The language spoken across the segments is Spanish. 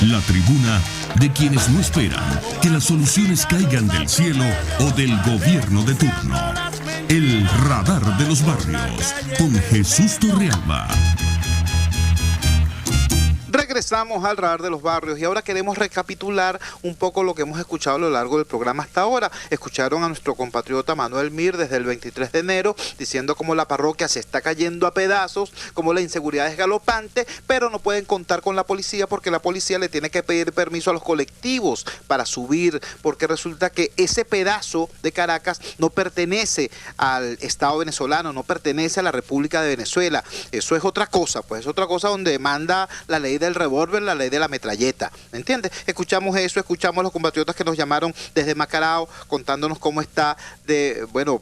La tribuna de quienes no esperan que las soluciones caigan del cielo o del gobierno de turno. El radar de los barrios con Jesús Torrealba. Regresamos al radar de los barrios y ahora queremos recapitular un poco lo que hemos escuchado a lo largo del programa hasta ahora. Escucharon a nuestro compatriota Manuel Mir desde el 23 de enero diciendo cómo la parroquia se está cayendo a pedazos, cómo la inseguridad es galopante, pero no pueden contar con la policía porque la policía le tiene que pedir permiso a los colectivos para subir, porque resulta que ese pedazo de Caracas no pertenece al Estado venezolano, no pertenece a la República de Venezuela. Eso es otra cosa, pues es otra cosa donde manda la ley del revólver, la ley de la metralleta, ¿me entiendes? Escuchamos eso, escuchamos a los compatriotas que nos llamaron desde Macarao contándonos cómo está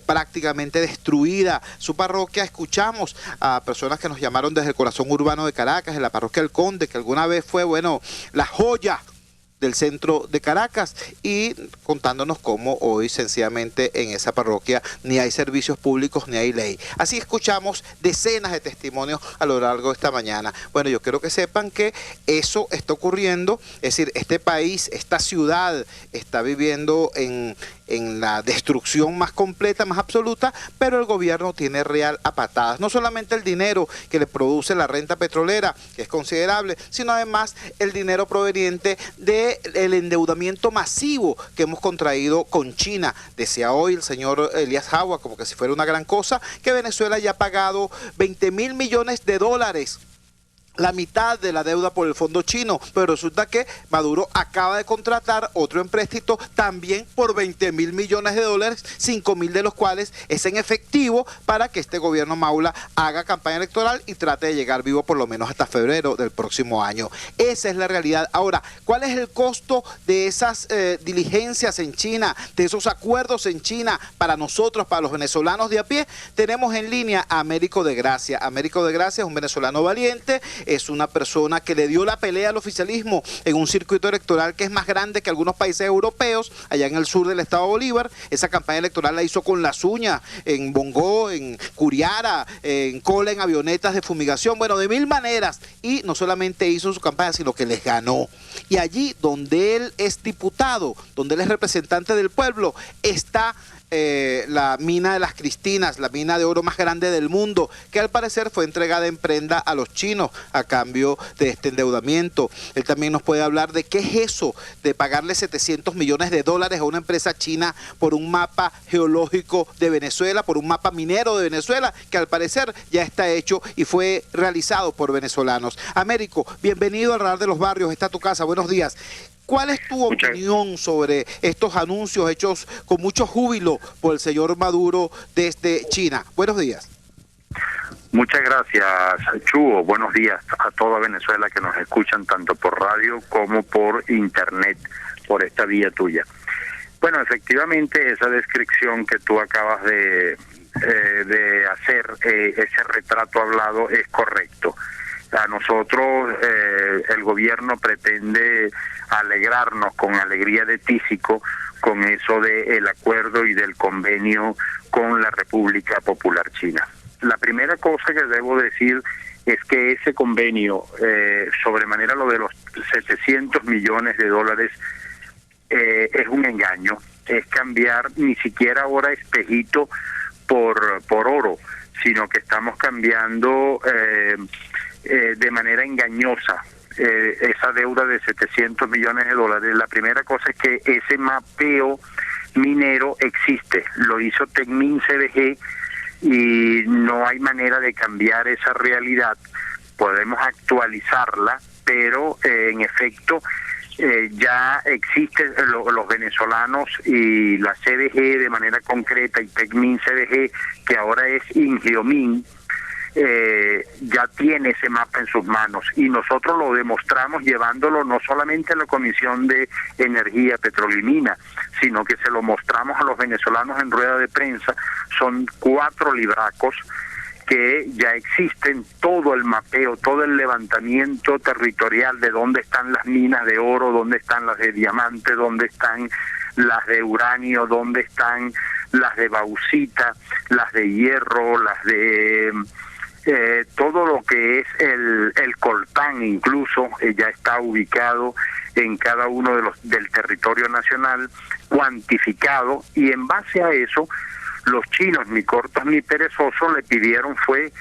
prácticamente destruida su parroquia. Escuchamos a personas que nos llamaron desde el corazón urbano de Caracas, en la parroquia El Conde, que alguna vez fue, la joya del centro de Caracas, y contándonos cómo hoy sencillamente en esa parroquia ni hay servicios públicos ni hay ley. Así escuchamos decenas de testimonios a lo largo de esta mañana. Bueno, yo quiero que sepan que eso está ocurriendo, es decir, este país, esta ciudad está viviendo en la destrucción más completa, más absoluta, pero el gobierno tiene real a patadas. No solamente el dinero que le produce la renta petrolera, que es considerable, sino además el dinero proveniente del endeudamiento masivo que hemos contraído con China. Decía hoy el señor Elías Jagua, como que si fuera una gran cosa, que Venezuela ya ha pagado 20.000 millones de dólares, la mitad de la deuda por el fondo chino, pero resulta que Maduro acaba de contratar otro empréstito también por 20.000 millones de dólares, 5.000 de los cuales es en efectivo para que este gobierno Maula haga campaña electoral y trate de llegar vivo por lo menos hasta febrero del próximo año. Esa es la realidad. Ahora, ¿cuál es el costo de esas diligencias en China, de esos acuerdos en China para nosotros, para los venezolanos de a pie? Tenemos en línea a Américo de Gracia. Américo de Gracia es un venezolano valiente, es una persona que le dio la pelea al oficialismo en un circuito electoral que es más grande que algunos países europeos, allá en el sur del estado Bolívar. Esa campaña electoral la hizo con las uñas, en Bongó, en Curiara, en Cola, en avionetas de fumigación, de 1000 maneras. Y no solamente hizo su campaña, sino que les ganó. Y allí donde él es diputado, donde él es representante del pueblo, está la mina de las Cristinas, la mina de oro más grande del mundo, que al parecer fue entregada en prenda a los chinos a cambio de este endeudamiento. Él también nos puede hablar de qué es eso de pagarle 700 millones de dólares a una empresa china por un mapa geológico de Venezuela, por un mapa minero de Venezuela, que al parecer ya está hecho y fue realizado por venezolanos. Américo, bienvenido al Radar de los Barrios, está tu casa, buenos días. ¿Cuál es tu opinión sobre estos anuncios hechos con mucho júbilo por el señor Maduro desde China? Buenos días. Muchas gracias, Chugo. Buenos días a toda Venezuela que nos escuchan tanto por radio como por internet, por esta vía tuya. Bueno, efectivamente, esa descripción que tú acabas de hacer, ese retrato hablado, es correcto. A nosotros el gobierno pretende alegrarnos con alegría de tísico con eso del acuerdo y del convenio con la República Popular China. La primera cosa que debo decir es que ese convenio, sobremanera lo de los 700 millones de dólares, es un engaño, es cambiar ni siquiera ahora espejito por oro, sino que estamos cambiando de manera engañosa esa deuda de 700 millones de dólares. La primera cosa es que ese mapeo minero existe, lo hizo Tecmin CDG y no hay manera de cambiar esa realidad. Podemos actualizarla, pero en efecto ya existen los venezolanos y la CDG de manera concreta y Tecmin CDG, que ahora es Ingiomin, ya tiene ese mapa en sus manos y nosotros lo demostramos llevándolo no solamente a la Comisión de Energía, Petróleo y Mina, sino que se lo mostramos a los venezolanos en rueda de prensa. Son 4 libracos que ya existen, todo el mapeo, todo el levantamiento territorial de dónde están las minas de oro, dónde están las de diamante, dónde están las de uranio, dónde están las de bauxita, las de hierro, las de todo lo que es el coltán incluso ya está ubicado en cada uno del territorio nacional, cuantificado, y en base a eso los chinos, ni cortos ni perezosos, le pidieron fue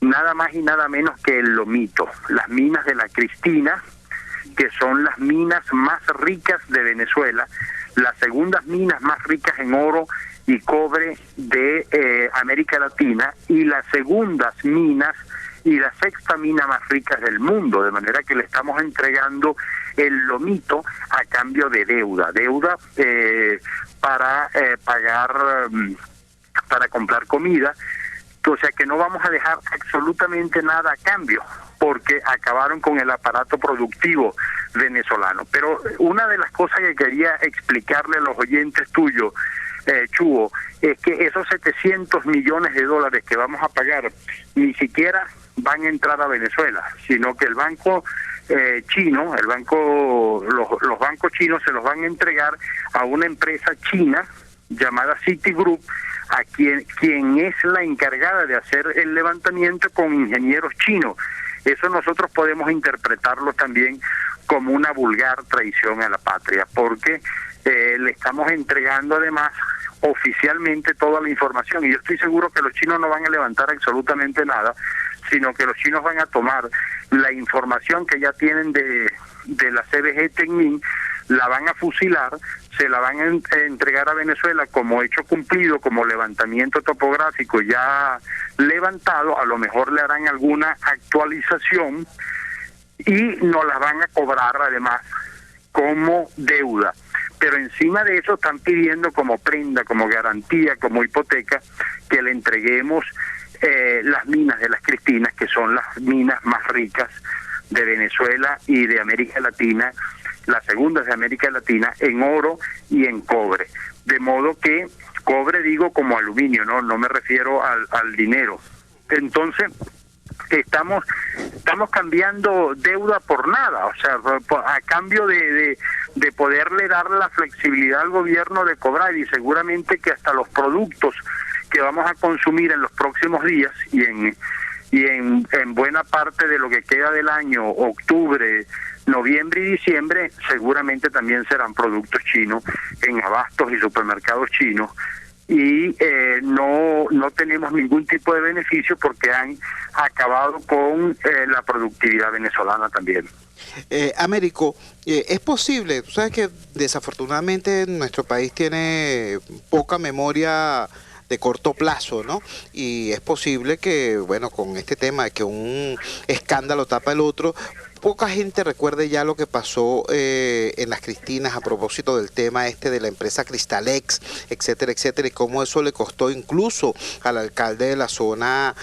nada más y nada menos que el lomito, las minas de la Cristina, que son las minas más ricas de Venezuela, las segundas minas más ricas en oro y cobre de América Latina, y las segundas minas y la sexta mina más rica del mundo, de manera que le estamos entregando el lomito a cambio de deuda para pagar, para comprar comida. O sea que no vamos a dejar absolutamente nada a cambio, porque acabaron con el aparato productivo venezolano. Pero una de las cosas que quería explicarle a los oyentes tuyos, Chuo, es que esos 700 millones de dólares que vamos a pagar ni siquiera van a entrar a Venezuela, sino que el banco chino, los bancos chinos se los van a entregar a una empresa china llamada Citigroup, a quien es la encargada de hacer el levantamiento con ingenieros chinos. Eso nosotros podemos interpretarlo también como una vulgar traición a la patria, porque le estamos entregando además oficialmente toda la información, y yo estoy seguro que los chinos no van a levantar absolutamente nada, sino que los chinos van a tomar la información que ya tienen de la CBG Techmin, la van a fusilar, se la van a entregar a Venezuela como hecho cumplido, como levantamiento topográfico ya levantado, a lo mejor le harán alguna actualización y nos la van a cobrar además como deuda. Pero encima de eso están pidiendo como prenda, como garantía, como hipoteca, que le entreguemos las minas de las Cristinas, que son las minas más ricas de Venezuela y de América Latina, las segundas de América Latina, en oro y en cobre. De modo que, cobre digo como aluminio, no me refiero al dinero. Entonces, estamos cambiando deuda por nada, o sea, a cambio de poderle dar la flexibilidad al gobierno de cobrar, y seguramente que hasta los productos que vamos a consumir en los próximos días y en buena parte de lo que queda del año, octubre, noviembre y diciembre, seguramente también serán productos chinos en abastos y supermercados chinos, y no tenemos ningún tipo de beneficio porque han acabado con la productividad venezolana también. Américo, es posible, tú sabes que desafortunadamente nuestro país tiene poca memoria de corto plazo, ¿no? Y es posible que, bueno, con este tema de que un escándalo tapa el otro, poca gente recuerde ya lo que pasó en las Cristinas a propósito del tema de la empresa Cristalex, etcétera, etcétera, y cómo eso le costó incluso al alcalde de la zona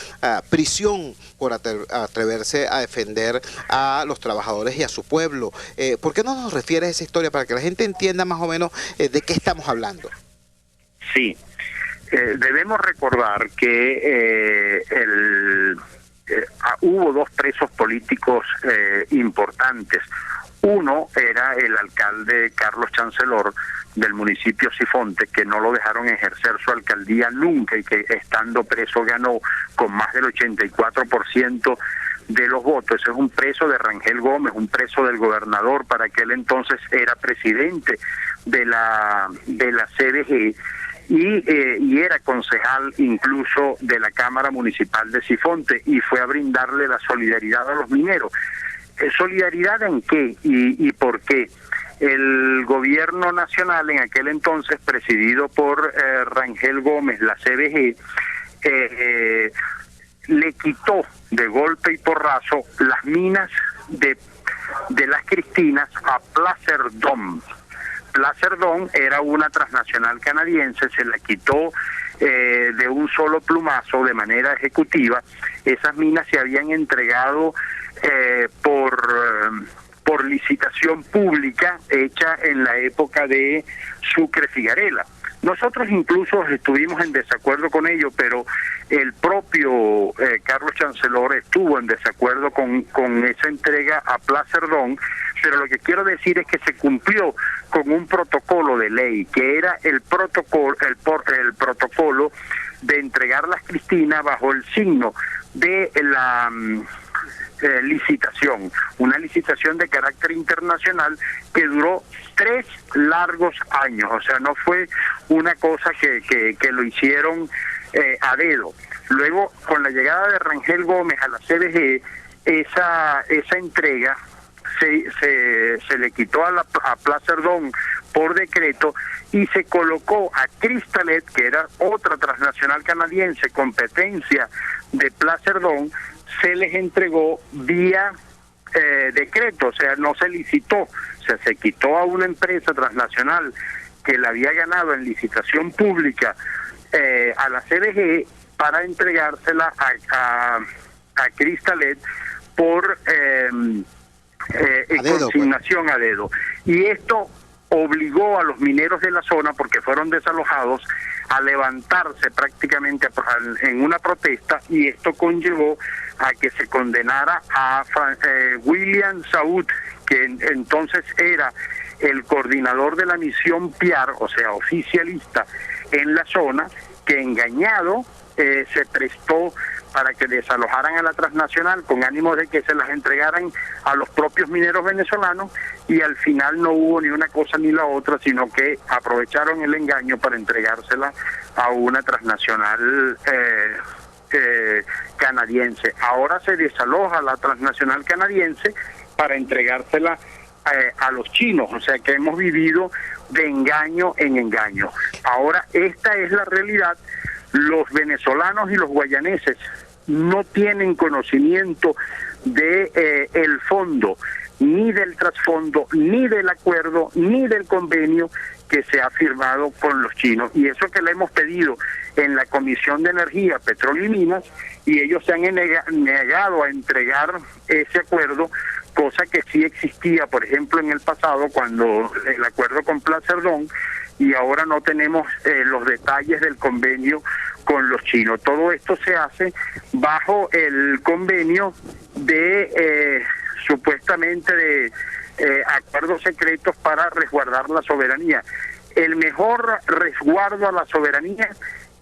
prisión por atreverse a defender a los trabajadores y a su pueblo. ¿Por qué no nos refieres a esa historia para que la gente entienda más o menos de qué estamos hablando? Sí. Debemos recordar que hubo dos presos políticos importantes. Uno era el alcalde Carlos Chancellor del municipio Sifonte, que no lo dejaron ejercer su alcaldía nunca y que estando preso ganó con más del 84% de los votos. Ese es un preso de Rangel Gómez, un preso del gobernador, para aquel entonces era presidente de la CBG, y era concejal incluso de la Cámara Municipal de Sifonte, y fue a brindarle la solidaridad a los mineros. ¿Solidaridad en qué y por qué? El gobierno nacional en aquel entonces, presidido por Rangel Gómez, la CBG, le quitó de golpe y porrazo las minas de las Cristinas a Placer Dome. Placer Dome era una transnacional canadiense, se la quitó de un solo plumazo de manera ejecutiva. Esas minas se habían entregado por licitación pública hecha en la época de Sucre Figarela. Nosotros incluso estuvimos en desacuerdo con ello, pero el propio Carlos Chancellor estuvo en desacuerdo con esa entrega a Placer Dome, pero lo que quiero decir es que se cumplió con un protocolo de ley, que era el protocolo de entregar las Cristinas bajo el signo de la licitación, una licitación de carácter internacional que duró 3 largos años, o sea, no fue una cosa que lo hicieron a dedo. Luego, con la llegada de Rangel Gómez a la CDG, esa entrega se le quitó a Placerdón por decreto y se colocó a Cristalet, que era otra transnacional canadiense, competencia de Placerdón, se les entregó vía decreto, o sea, no se licitó, o sea, se quitó a una empresa transnacional que la había ganado en licitación pública a la CDG para entregársela a Cristalet por consignación a dedo. Y esto obligó a los mineros de la zona, porque fueron desalojados, a levantarse prácticamente en una protesta, y esto conllevó a que se condenara a William Saúd, que entonces era el coordinador de la misión PIAR, o sea, oficialista en la zona, que engañado se prestó para que desalojaran a la transnacional con ánimo de que se las entregaran a los propios mineros venezolanos, y al final no hubo ni una cosa ni la otra, sino que aprovecharon el engaño para entregársela a una transnacional canadiense. Ahora se desaloja la transnacional canadiense para entregársela a los chinos, o sea que hemos vivido de engaño en engaño. Ahora esta es la realidad. Los venezolanos y los guayaneses no tienen conocimiento de el fondo, ni del trasfondo, ni del acuerdo, ni del convenio que se ha firmado con los chinos. Y eso que le hemos pedido en la Comisión de Energía, Petróleo y Minas, y ellos se han negado a entregar ese acuerdo, cosa que sí existía, por ejemplo, en el pasado, cuando el acuerdo con Placerdón, y ahora no tenemos los detalles del convenio con los chinos. Todo esto se hace bajo el convenio de supuestamente de acuerdos secretos para resguardar la soberanía. El mejor resguardo a la soberanía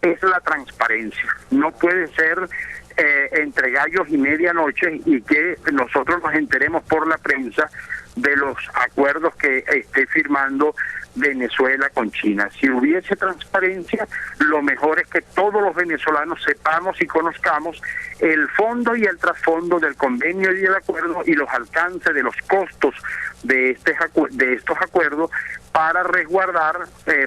es la transparencia. No puede ser entre gallos y medianoche y que nosotros nos enteremos por la prensa de los acuerdos que esté firmando Venezuela con China. Si hubiese transparencia, lo mejor es que todos los venezolanos sepamos y conozcamos el fondo y el trasfondo del convenio y del acuerdo y los alcances de los costos de estos acuerdos para resguardar,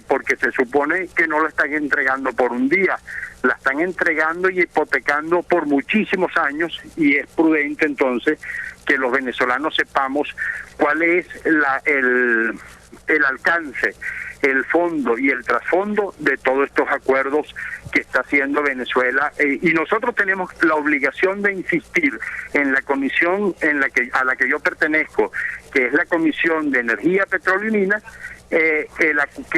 porque se supone que no lo están entregando por un día, la están entregando y hipotecando por muchísimos años, y es prudente entonces que los venezolanos sepamos cuál es el alcance, el fondo y el trasfondo de todos estos acuerdos que está haciendo Venezuela, y nosotros tenemos la obligación de insistir en la comisión a la que yo pertenezco, que es la Comisión de Energía, Petróleo y Minas, que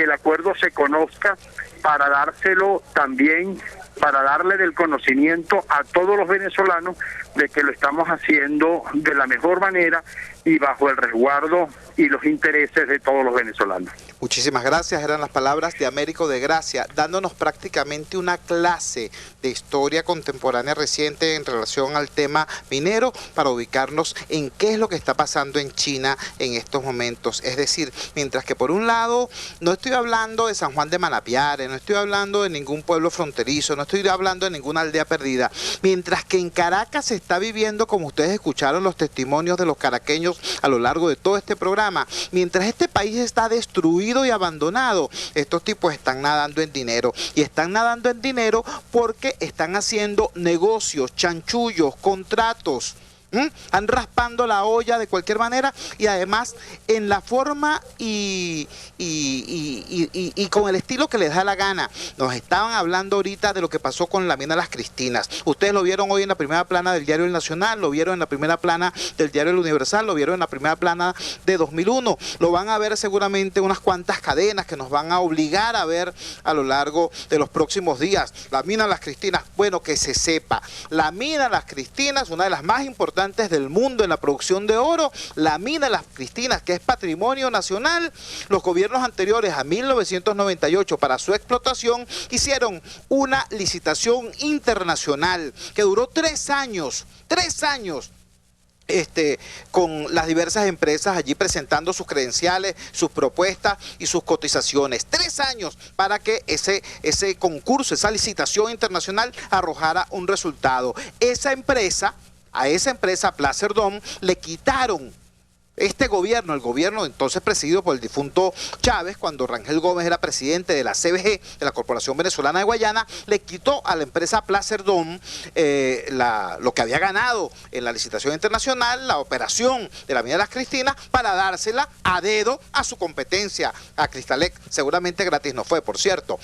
el acuerdo se conozca para dárselo también, para darle del conocimiento a todos los venezolanos de que lo estamos haciendo de la mejor manera y bajo el resguardo y los intereses de todos los venezolanos. Muchísimas gracias, eran las palabras de Américo de Gracia, dándonos prácticamente una clase de historia contemporánea reciente en relación al tema minero, para ubicarnos en qué es lo que está pasando en China en estos momentos. Es decir, mientras que por un lado, no estoy hablando de San Juan de Manapiare, no estoy hablando de ningún pueblo fronterizo, no estoy hablando de ninguna aldea perdida, mientras que en Caracas se está viviendo, como ustedes escucharon los testimonios de los caraqueños a lo largo de todo este programa, mientras este país está destruido y abandonado, estos tipos están nadando en dinero, y están nadando en dinero porque están haciendo negocios, chanchullos, contratos, están raspando la olla de cualquier manera, y además en la forma y con el estilo que les da la gana. Nos estaban hablando ahorita de lo que pasó con la mina Las Cristinas. Ustedes lo vieron hoy en la primera plana del diario El Nacional, lo vieron en la primera plana del diario El Universal, lo vieron en la primera plana de 2001. Lo van a ver seguramente unas cuantas cadenas que nos van a obligar a ver a lo largo de los próximos días. La mina Las Cristinas, bueno, que se sepa, la mina Las Cristinas, una de las más importantes importantes del mundo en la producción de oro, la mina Las Cristinas, que es patrimonio nacional. Los gobiernos anteriores a 1998 para su explotación hicieron una licitación internacional que duró 3 años, con las diversas empresas allí presentando sus credenciales, sus propuestas y sus cotizaciones. 3 años para que ese concurso, esa licitación internacional arrojara un resultado. A esa empresa, Placer Dome, le quitaron el gobierno entonces presidido por el difunto Chávez, cuando Rangel Gómez era presidente de la CBG, de la Corporación Venezolana de Guayana, le quitó a la empresa Placer Dome lo que había ganado en la licitación internacional, la operación de la mina de Las Cristinas, para dársela a dedo a su competencia, a Cristalex. Seguramente gratis no fue, por cierto.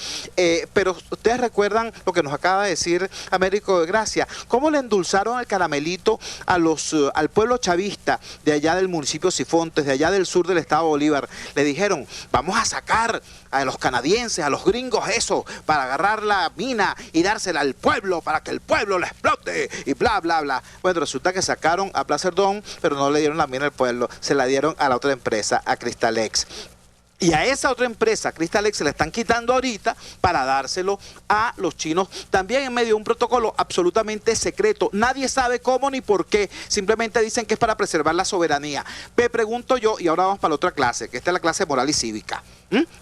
Pero ustedes recuerdan lo que nos acaba de decir Américo de Gracia, cómo le endulzaron el caramelito al pueblo chavista de allá del municipio Sifontes, de allá del sur del estado de Bolívar. Le dijeron, vamos a sacar a los canadienses, a los gringos eso, para agarrar la mina y dársela al pueblo, para que el pueblo la explote y bla, bla, bla. Bueno, resulta que sacaron a Placer Dome, pero no le dieron la mina al pueblo, se la dieron a la otra empresa, a Cristalex. Y a esa otra empresa, Cristalex, se la están quitando ahorita para dárselo a los chinos, también en medio de un protocolo absolutamente secreto. Nadie sabe cómo ni por qué, simplemente dicen que es para preservar la soberanía. Me pregunto yo, y ahora vamos para la otra clase, que esta es la clase moral y cívica.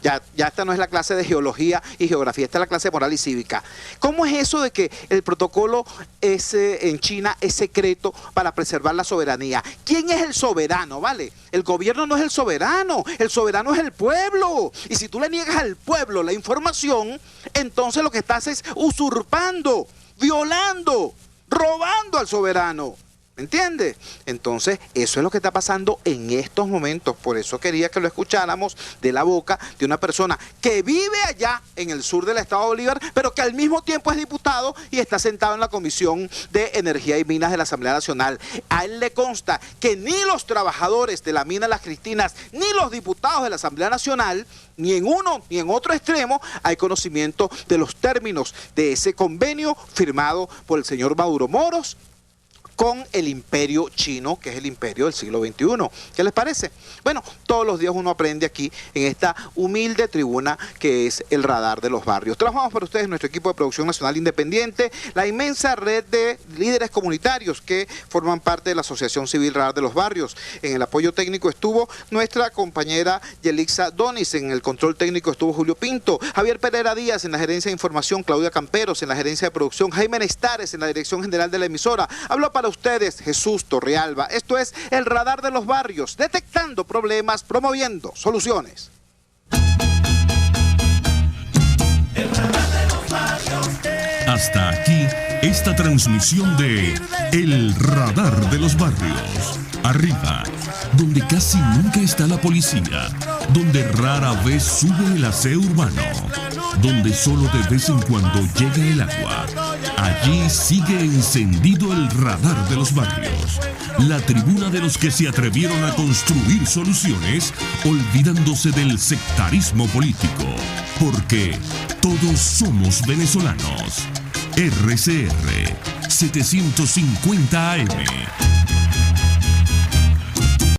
Ya esta no es la clase de geología y geografía, esta es la clase moral y cívica. ¿Cómo es eso de que el protocolo en China es secreto para preservar la soberanía? ¿Quién es el soberano, vale? El gobierno no es el soberano es el pueblo. Y si tú le niegas al pueblo la información, entonces lo que estás es usurpando, violando, robando al soberano. ¿Entiendes? Entonces, eso es lo que está pasando en estos momentos. Por eso quería que lo escucháramos de la boca de una persona que vive allá en el sur del estado de Bolívar, pero que al mismo tiempo es diputado y está sentado en la Comisión de Energía y Minas de la Asamblea Nacional. A él le consta que ni los trabajadores de la mina Las Cristinas, ni los diputados de la Asamblea Nacional, ni en uno ni en otro extremo, hay conocimiento de los términos de ese convenio firmado por el señor Maduro Moros con el imperio chino, que es el imperio del siglo XXI. ¿Qué les parece? Bueno, todos los días uno aprende aquí en esta humilde tribuna que es el Radar de los Barrios. Trabajamos para ustedes nuestro equipo de producción nacional independiente, la inmensa red de líderes comunitarios que forman parte de la Asociación Civil Radar de los Barrios. En el apoyo técnico estuvo nuestra compañera Yelixa Donis, en el control técnico estuvo Julio Pinto, Javier Pereira Díaz en la gerencia de información, Claudia Camperos en la gerencia de producción, Jaime Nestares en la dirección general de la emisora. Habló para ustedes Jesús Torrealba. Esto es el Radar de los Barrios, detectando problemas, promoviendo soluciones. Hasta aquí esta transmisión de El Radar de los Barrios. Arriba, donde casi nunca está la policía, donde rara vez sube el aseo urbano, donde solo de vez en cuando llega el agua. Allí sigue encendido el Radar de los Barrios, la tribuna de los que se atrevieron a construir soluciones olvidándose del sectarismo político, porque todos somos venezolanos. RCR 750 AM.